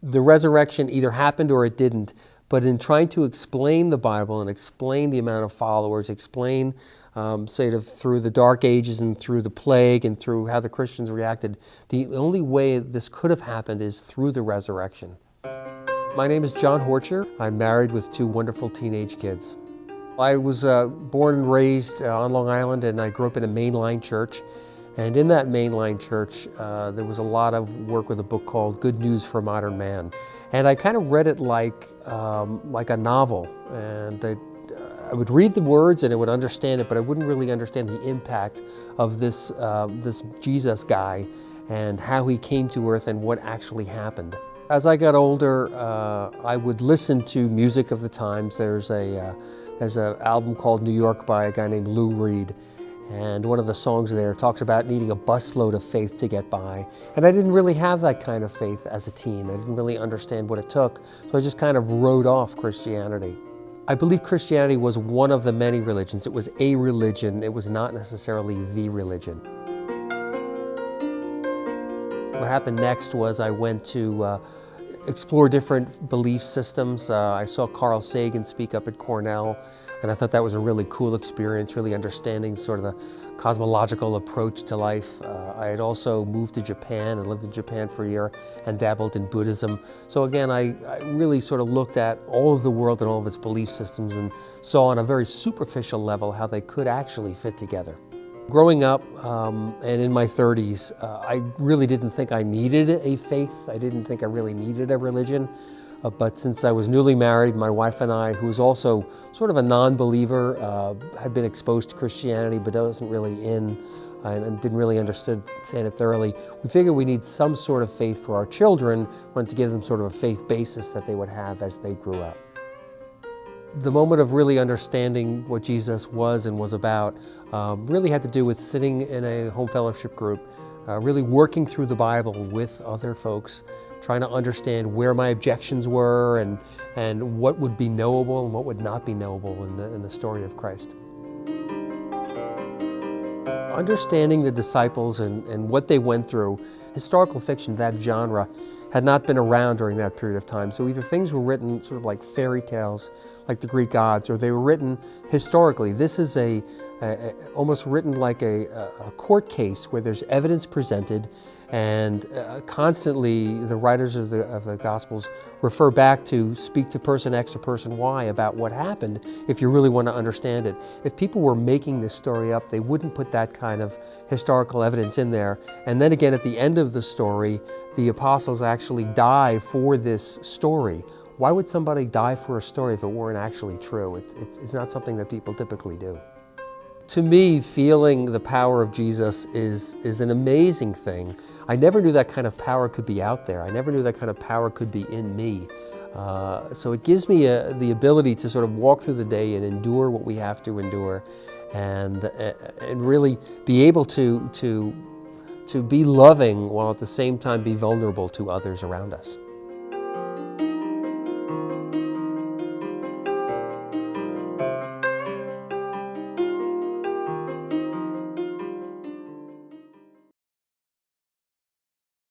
The resurrection either happened or it didn't, but in trying to explain the Bible and explain the amount of followers, explain, through the Dark Ages and through the plague and through how the Christians reacted, the only way this could have happened is through the resurrection. My name is John Horcher. I'm married with 2 wonderful teenage kids. I was born and raised on Long Island, and I grew up in a mainline church. And in that mainline church, there was a lot of work with a book called Good News for Modern Man. And I kind of read it like a novel. And I would read the words and I would understand it, but I wouldn't really understand the impact of this Jesus guy and how he came to earth and what actually happened. As I got older, I would listen to music of the times. There's an album called New York by a guy named Lou Reed. And one of the songs there talks about needing a busload of faith to get by. And I didn't really have that kind of faith as a teen. I didn't really understand what it took. So I just kind of wrote off Christianity. I believe Christianity was one of the many religions. It was a religion. It was not necessarily the religion. What happened next was I went to explore different belief systems. I saw Carl Sagan speak up at Cornell, and I thought that was a really cool experience, really understanding sort of the cosmological approach to life. I had also moved to Japan and lived in Japan for a year and dabbled in Buddhism. So again, I really sort of looked at all of the world and all of its belief systems and saw on a very superficial level how they could actually fit together. Growing up and in my 30s, I really didn't think I needed a faith. I didn't think I really needed a religion. But since I was newly married, my wife and I, who was also sort of a non-believer, had been exposed to Christianity but wasn't really in and didn't really understand it thoroughly, we figured we need some sort of faith for our children, wanted to give them sort of a faith basis that they would have as they grew up. The moment of really understanding what Jesus was and was about really had to do with sitting in a home fellowship group, really working through the Bible with other folks, trying to understand where my objections were and what would be knowable and what would not be knowable in the story of Christ. Understanding the disciples and what they went through, historical fiction, that genre, had not been around during that period of time. So either things were written sort of like fairy tales, like the Greek gods, or they were written historically. This is almost written like a court case where there's evidence presented, and constantly the writers of the Gospels refer back to speak to person X or person Y about what happened if you really want to understand it. If people were making this story up, they wouldn't put that kind of historical evidence in there. And then again, at the end of the story, the apostles actually die for this story. Why would somebody die for a story if it weren't actually true? It's not something that people typically do. To me, feeling the power of Jesus is an amazing thing. I never knew that kind of power could be out there. I never knew that kind of power could be in me. So it gives me the ability to sort of walk through the day and endure what we have to endure, and really be able to be loving while at the same time be vulnerable to others around us.